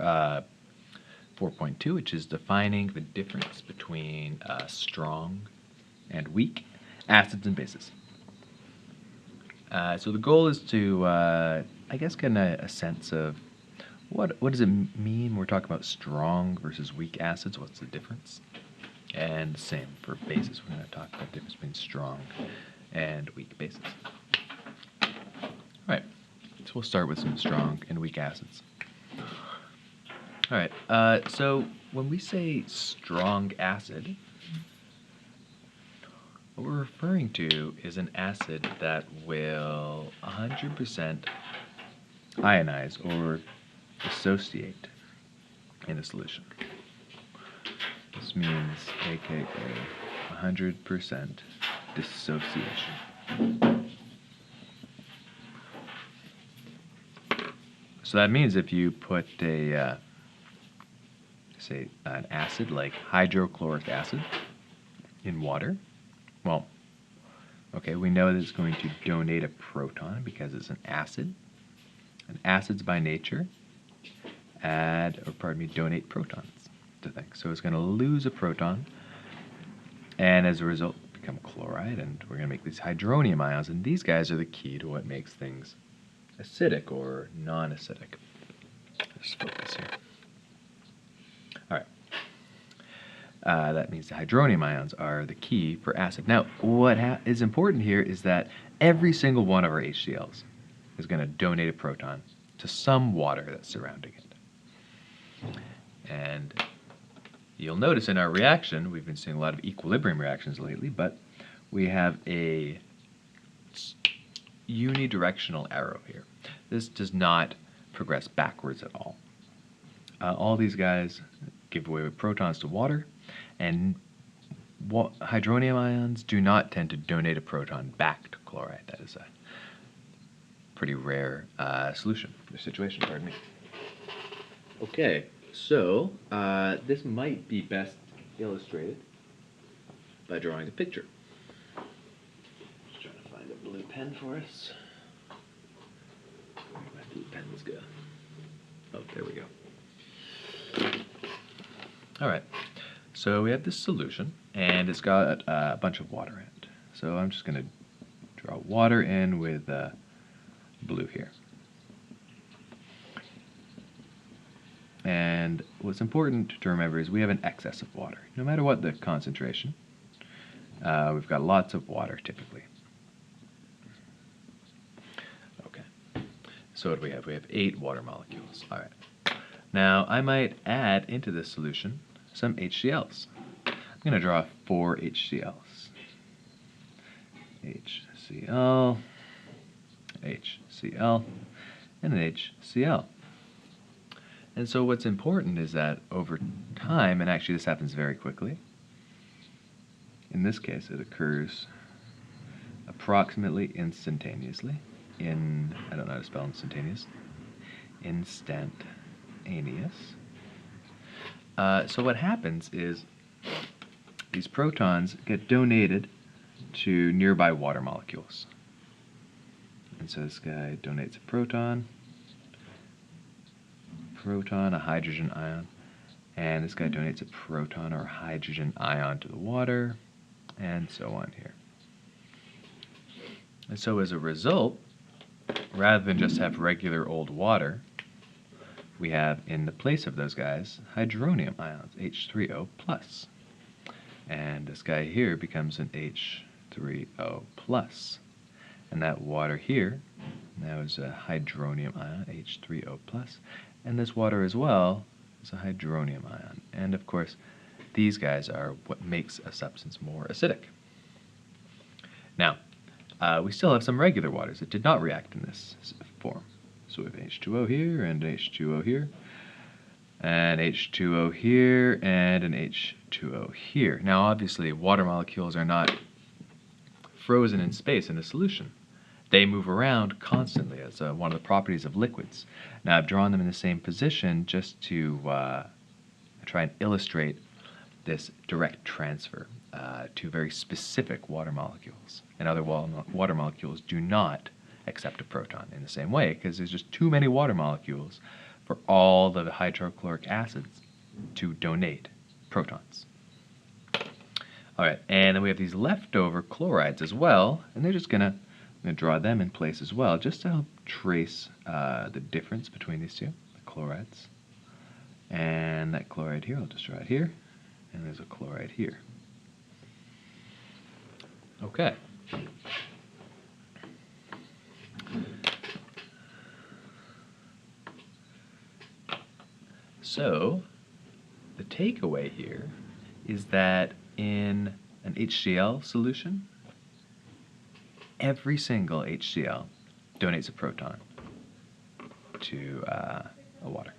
4.2, which is defining the difference between strong and weak acids and bases. So the goal is to, I guess, get a sense of what does it mean when we're talking about strong versus weak acids? What's the difference? And same for bases. We're going to talk about the difference between strong and weak bases. All right, so we'll start with some strong and weak acids. All right, so when we say strong acid, what we're referring to is an acid that will 100% ionize or dissociate in a solution. This means aka 100% dissociation. So that means if you put a, say, an acid like hydrochloric acid in water, well, okay, we know that it's going to donate a proton because it's an acid. And acids by nature donate protons to things. So it's going to lose a proton, and as a result, become chloride, and we're going to make these hydronium ions, and these guys are the key to what makes things acidic or non-acidic. Let's focus here. All right. That means the hydronium ions are the key for acid. Now, what is important here is that every single one of our HCl's is going to donate a proton to some water that's surrounding it. And you'll notice in our reaction, we've been seeing a lot of equilibrium reactions lately, but we have a unidirectional arrow here. This does not progress backwards at all. All these guys give away with protons to water, and hydronium ions do not tend to donate a proton back to chloride. That is a pretty rare situation, pardon me. Okay, so this might be best illustrated by drawing a picture. Just trying to find a blue pen for us. Where did my blue pens go? Oh, there we go. All right, so we have this solution, and it's got a bunch of water in it. So I'm just going to draw water in with blue here. And what's important to remember is we have an excess of water. No matter what the concentration, we've got lots of water typically. Okay, so what do we have? We have 8 water molecules. All right. Now I might add into this solution some HCl's. I'm going to draw 4 HCl's. HCl, HCl, and an HCl. And so what's important is that over time, and actually this happens very quickly, in this case it occurs approximately instantaneously I don't know how to spell instantaneous, instantaneous. So what happens is these protons get donated to nearby water molecules. And so this guy donates a proton, a hydrogen ion, and this guy donates a proton or hydrogen ion to the water, and so on here. And so as a result, rather than just have regular old water, we have in the place of those guys hydronium ions, H3O+. And this guy here becomes an H3O+. And that water here now is a hydronium ion, H3O+. And this water as well is a hydronium ion. And of course, these guys are what makes a substance more acidic. Now, we still have some regular waters that did not react in this form. So we have H2O here, and H2O here, and H2O here, and an H2O here. Now, obviously, water molecules are not frozen in space in a solution. They move around constantly as one of the properties of liquids. Now, I've drawn them in the same position just to try and illustrate this direct transfer to very specific water molecules. And other water molecules do not accept a proton in the same way because there's just too many water molecules for all the hydrochloric acids to donate protons. All right, and then we have these leftover chlorides as well, and they're just I'm going to draw them in place as well, just to help trace the difference between these two, the chlorides. And that chloride here, I'll just draw it here, and there's a chloride here. Okay. So, the takeaway here is that in an HCl solution, every single HCl donates a proton to a water.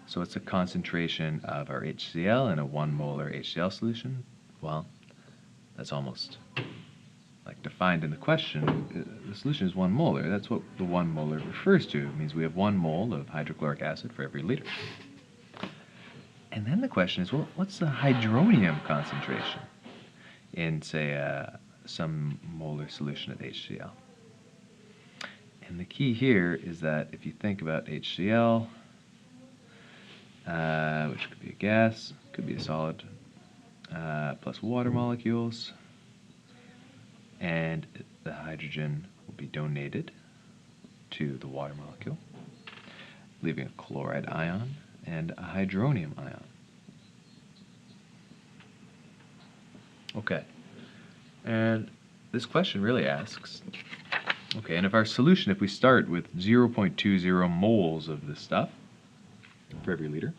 So what's the concentration of our HCl in a 1 molar HCl solution? Well, that's almost like defined in the question. The solution is 1 molar. That's what the 1 molar refers to. It means we have 1 mole of hydrochloric acid for every liter. And then the question is, well, what's the hydronium concentration in, say, some molar solution of HCl? And the key here is that if you think about HCl, which could be a gas, could be a solid, plus water molecules, and the hydrogen will be donated to the water molecule, leaving a chloride ion and a hydronium ion. Okay, and this question really asks, okay, and if our solution, if we start with 0.20 moles of this stuff for every liter,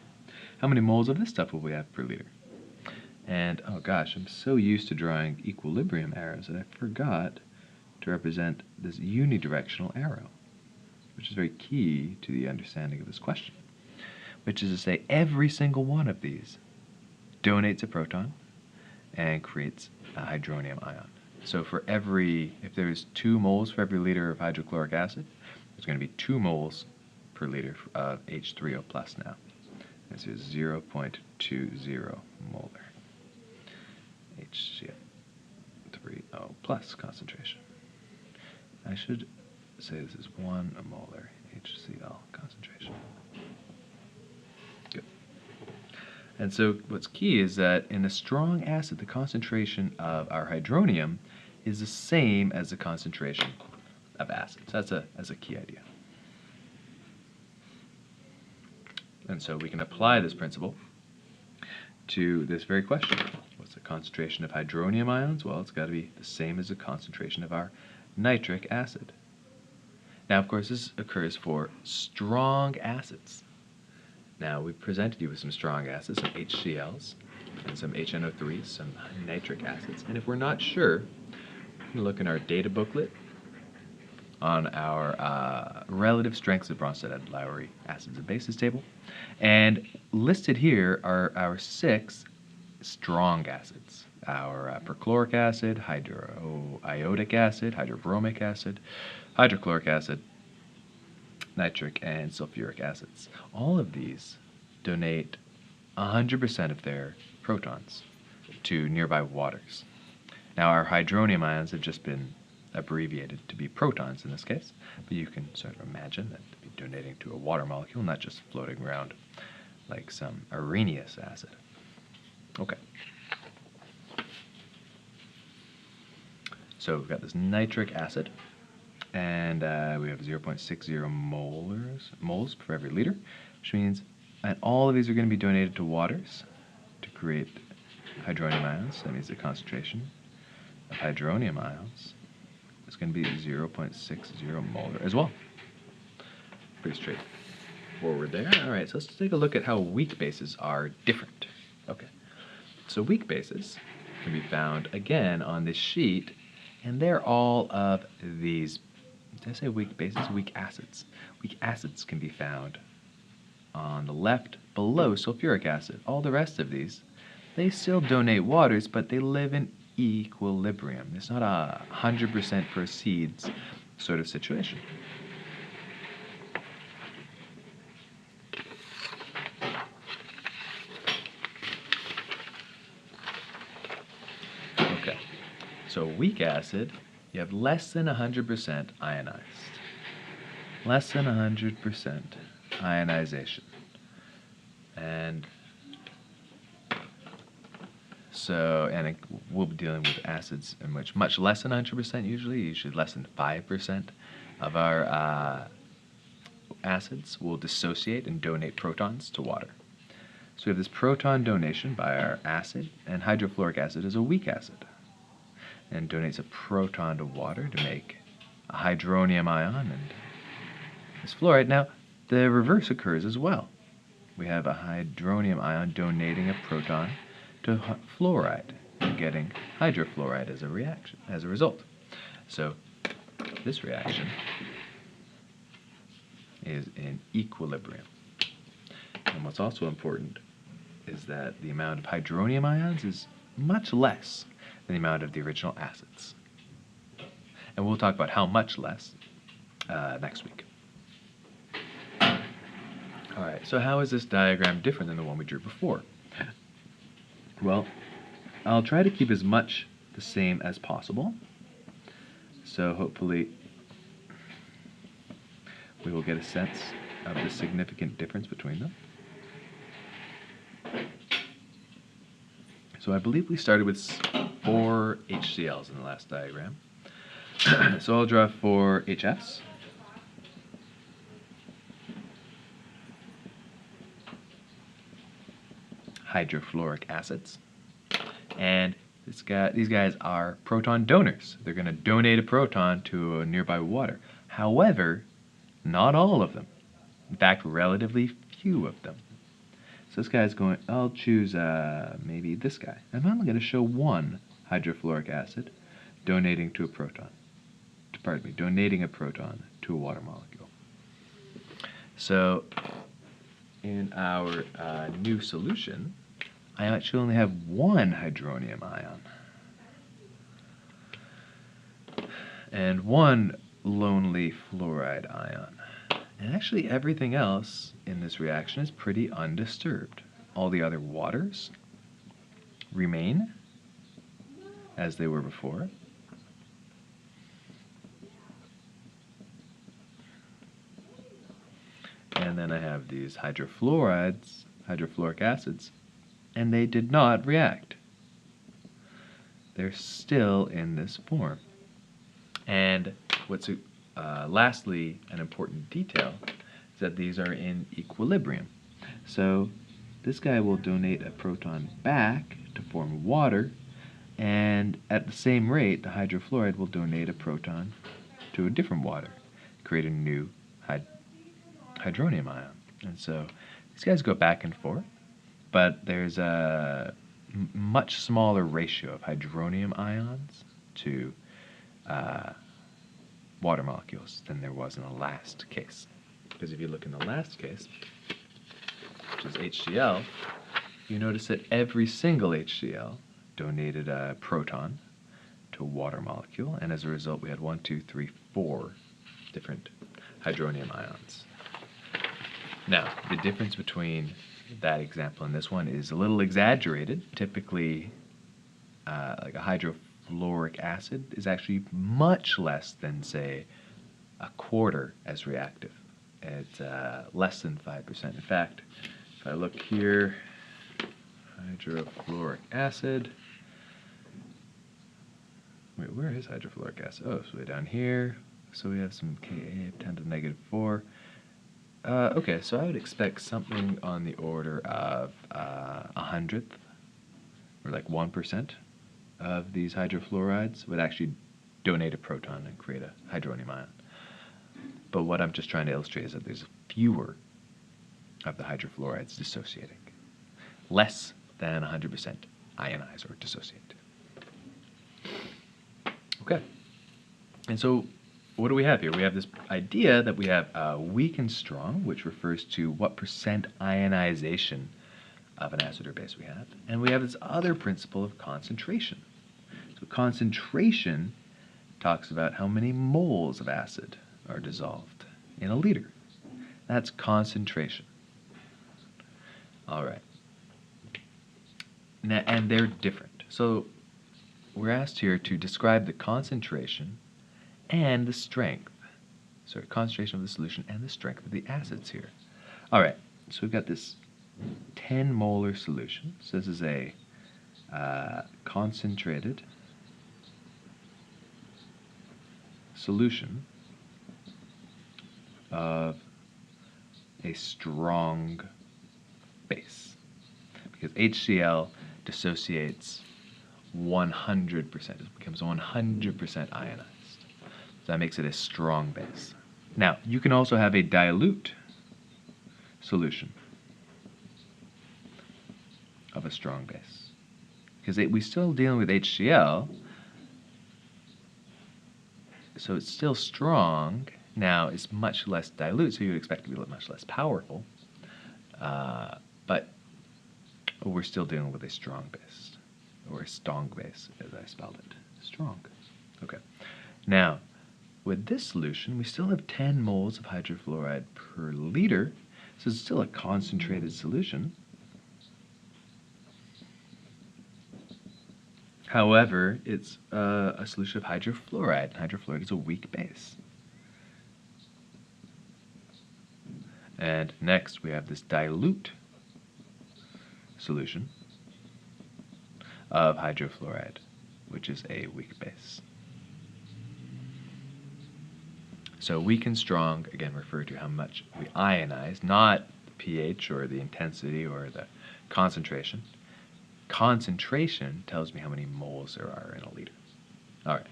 how many moles of this stuff will we have per liter? And, oh gosh, I'm so used to drawing equilibrium arrows that I forgot to represent this unidirectional arrow, which is very key to the understanding of this question, which is to say every single one of these donates a proton and creates a hydronium ion. So for if there's 2 moles for every liter of hydrochloric acid, there's going to be 2 moles per liter of H3O plus now. This is 0.20 molar HCl3O plus concentration. I should say this is 1 molar HCl concentration. Good. And so what's key is that in a strong acid, the concentration of our hydronium is the same as the concentration of acid. So that's a key idea. And so we can apply this principle to this very question. What's the concentration of hydronium ions? Well, it's got to be the same as the concentration of our nitric acid. Now, of course, this occurs for strong acids. Now, we presented you with some strong acids, some HCl's, and some HNO3s, some nitric acids. And if we're not sure, we can look in our data booklet on our relative strengths of Bronsted-Lowry acids and bases table. And listed here are our 6 strong acids. Our perchloric acid, hydroiodic acid, hydrobromic acid, hydrochloric acid, nitric, and sulfuric acids. All of these donate 100% of their protons to nearby waters. Now, our hydronium ions have just been abbreviated to be protons in this case, but you can sort of imagine that to be donating to a water molecule, not just floating around like some Arrhenius acid. Okay. So we've got this nitric acid, and we have 0.60 moles per every liter, which means that all of these are going to be donated to waters to create hydronium ions. That means the concentration of hydronium ions is going to be 0.60 molar as well. Pretty straightforward there. All right, so let's take a look at how weak bases are different. Okay, so weak bases can be found again on this sheet, and they're all of these, did I say weak bases? Weak acids. Weak acids can be found on the left below sulfuric acid. All the rest of these, they still donate waters, but they live in equilibrium. It's not a 100% proceeds sort of situation. Okay, so weak acid, you have less than 100% ionized. Less than 100% ionization. And so, we'll be dealing with acids in which much less than 100% usually less than 5% of our acids will dissociate and donate protons to water. So we have this proton donation by our acid, and hydrofluoric acid is a weak acid, and donates a proton to water to make a hydronium ion and this fluoride. Now, the reverse occurs as well. We have a hydronium ion donating a proton to fluoride and getting hydrofluoride as a result. So this reaction is in equilibrium. And what's also important is that the amount of hydronium ions is much less than the amount of the original acids. And we'll talk about how much less next week. Alright, so how is this diagram different than the one we drew before? Well, I'll try to keep as much the same as possible. So hopefully we will get a sense of the significant difference between them. So I believe we started with 4 HCl's in the last diagram. So I'll draw 4 HFs. Hydrofluoric acids. And these guys are proton donors. They're going to donate a proton to a nearby water. However, not all of them. In fact, relatively few of them. So this guy's going, I'll choose maybe this guy. I'm only going to show 1 hydrofluoric acid donating to a proton. Pardon me, donating a proton to a water molecule. So in our new solution, I actually only have 1 hydronium ion and 1 lonely fluoride ion. And actually everything else in this reaction is pretty undisturbed. All the other waters remain as they were before. And then I have these hydrofluoric acids, and they did not react. They're still in this form. And what's lastly an important detail is that these are in equilibrium. So this guy will donate a proton back to form water, and at the same rate, the hydrofluoride will donate a proton to a different water, create a new hydronium ion. And so these guys go back and forth, but there's a much smaller ratio of hydronium ions to water molecules than there was in the last case. Because if you look in the last case, which is HCl, you notice that every single HCl donated a proton to a water molecule, and as a result we had 1, 2, 3, 4 different hydronium ions. Now, the difference between that example and this one is a little exaggerated. Typically, like a hydrofluoric acid is actually much less than, say, a quarter as reactive. It's less than 5%. In fact, if I look here, hydrofluoric acid. Wait, where is hydrofluoric acid? Oh, it's way down here. So we have some Ka, 10 to the negative 4. Okay, so I would expect something on the order of 100th, or like 1% of these hydrofluorides would actually donate a proton and create a hydronium ion. But what I'm just trying to illustrate is that there's fewer of the hydrofluorides dissociating. Less than 100% ionize or dissociate. Okay, and so what do we have here? We have this idea that we have weak and strong, which refers to what percent ionization of an acid or base we have. And we have this other principle of concentration. So concentration talks about how many moles of acid are dissolved in a liter. That's concentration. All right. Now, and they're different. So we're asked here to describe the concentration and the strength. Sorry, concentration of the solution and the strength of the acids here. All right, so we've got this 10 molar solution. So this is a concentrated solution of a strong base, because HCl dissociates 100%. It becomes 100% ionized. So that makes it a strong base. Now, you can also have a dilute solution of a strong base, because we're still dealing with HCl, so it's still strong. Now, it's much less dilute, so you would expect it to be much less powerful, but we're still dealing with a strong base, or a strong base, as I spelled it. Strong. Okay. Now, with this solution, we still have 10 moles of hydrofluoride per liter, so it's still a concentrated solution. However, it's a solution of hydrofluoride. Hydrofluoride is a weak base. And next, we have this dilute solution of hydrofluoride, which is a weak base. So weak and strong, again, refer to how much we ionize, not the pH or the intensity or the concentration. Concentration tells me how many moles there are in a liter. All right.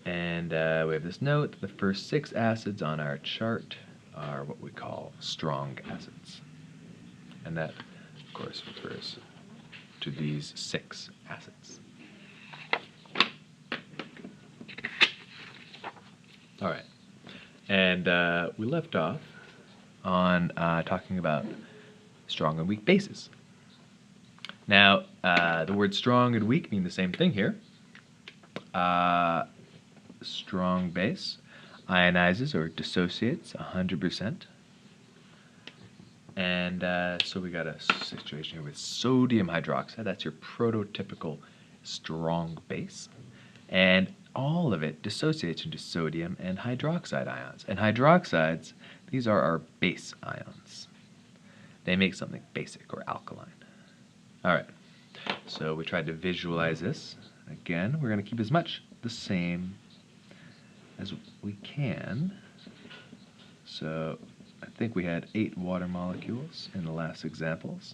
And we have this note that the first 6 acids on our chart are what we call strong acids. And that, of course, refers to these 6 acids. All right. And we left off on talking about strong and weak bases. Now, the words strong and weak mean the same thing here. Strong base ionizes or dissociates 100%. And so we got a situation here with sodium hydroxide. That's your prototypical strong base. And all of it dissociates into sodium and hydroxide ions. And hydroxides, these are our base ions. They make something basic or alkaline. All right, so we tried to visualize this. Again, we're going to keep as much the same as we can. So I think we had 8 water molecules in the last examples.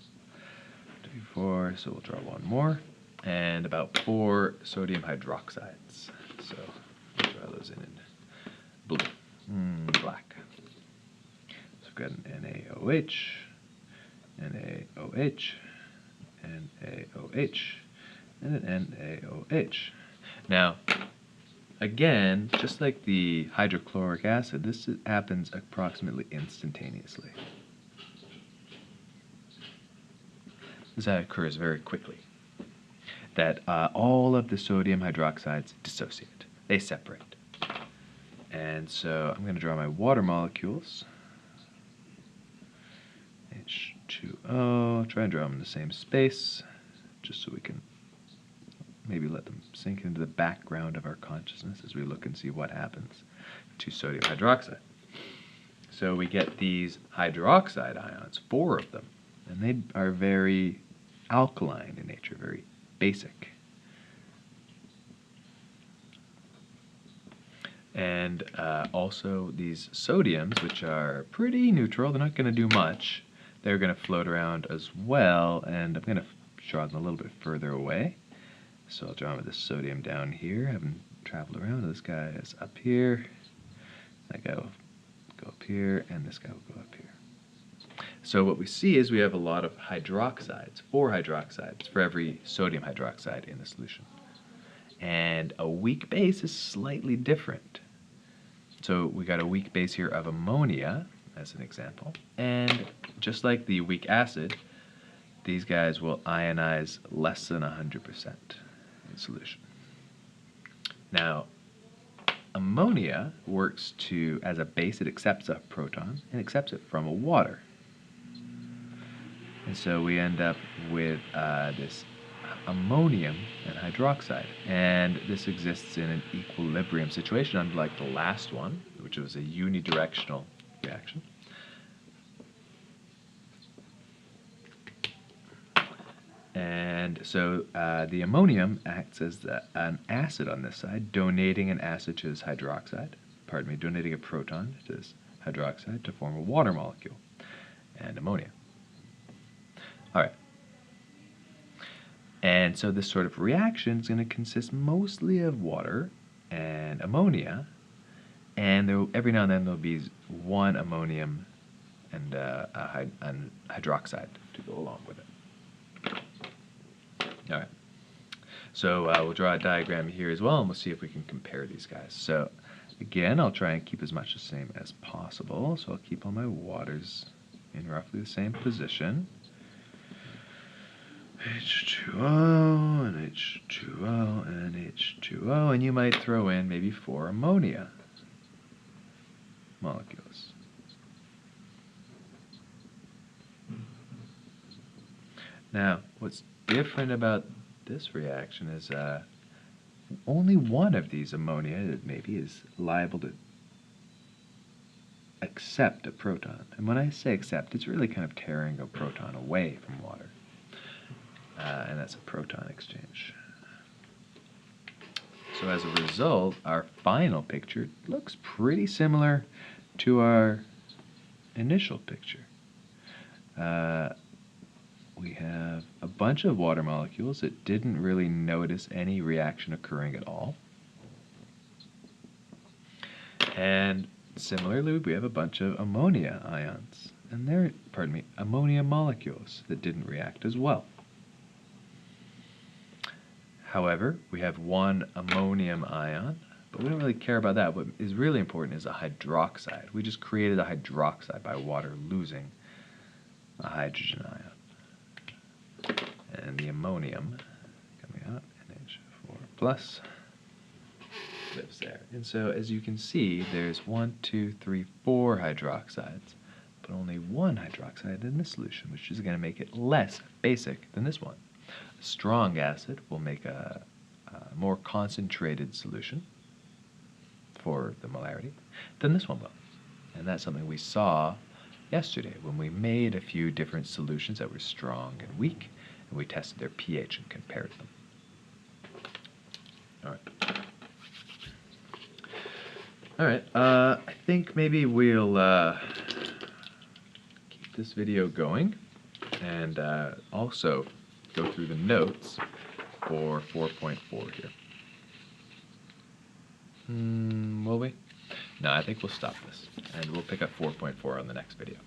2, 4, so we'll draw one more. And about 4 sodium hydroxides. So we'll draw those in blue, black. So we've got an NaOH, NaOH, NaOH, and an NaOH. Now, again, just like the hydrochloric acid, this happens approximately instantaneously. This occurs very quickly. That all of the sodium hydroxides dissociate. They separate. And so I'm going to draw my water molecules. H2O. Try and draw them in the same space, just so we can maybe let them sink into the background of our consciousness as we look and see what happens to sodium hydroxide. So we get these hydroxide ions, 4 of them, and they are very alkaline in nature, very basic. And also these sodiums, which are pretty neutral, they're not going to do much. They're going to float around as well, and I'm going to draw them a little bit further away. So I'll draw with this sodium down here, have them travel around. This guy is up here, that guy will go up here, and this guy will go up here. So what we see is we have a lot of hydroxides, 4 hydroxides for every sodium hydroxide in the solution. And a weak base is slightly different. So we got a weak base here of ammonia, as an example. And just like the weak acid, these guys will ionize less than 100% in solution. Now, ammonia works as a base. It accepts a proton and accepts it from a water. And so we end up with this ammonium and hydroxide. And this exists in an equilibrium situation, unlike the last one, which was a unidirectional reaction. And so the ammonium acts as an acid on this side, donating an acid to this hydroxide, donating a proton to this hydroxide to form a water molecule and ammonia. All right. And so this sort of reaction is going to consist mostly of water and ammonia, and every now and then there'll be one ammonium and a hydroxide to go along with it. All right. So we'll draw a diagram here as well, and we'll see if we can compare these guys. So again, I'll try and keep as much the same as possible. So I'll keep all my waters in roughly the same position. H2O and H2O and H2O, and you might throw in maybe 4 ammonia molecules. Now, what's different about this reaction is only one of these ammonia maybe is liable to accept a proton. And when I say accept, it's really kind of tearing a proton away from water. And that's a proton exchange. So as a result, our final picture looks pretty similar to our initial picture. We have a bunch of water molecules that didn't really notice any reaction occurring at all. And similarly, we have a bunch of ammonia ions, and ammonia molecules that didn't react as well. However, we have one ammonium ion, but we don't really care about that. What is really important is a hydroxide. We just created a hydroxide by water losing a hydrogen ion. And the ammonium coming out, NH4 plus, lives there. And so as you can see, there's 1, 2, 3, 4 hydroxides, but only one hydroxide in this solution, which is going to make it less basic than this one. A strong acid will make a more concentrated solution for the molarity than this one will. And that's something we saw yesterday when we made a few different solutions that were strong and weak, and we tested their pH and compared them. All right, I think maybe we'll keep this video going and also go through the notes for 4.4 here. Will we? No, I think we'll stop this, and we'll pick up 4.4 on the next video.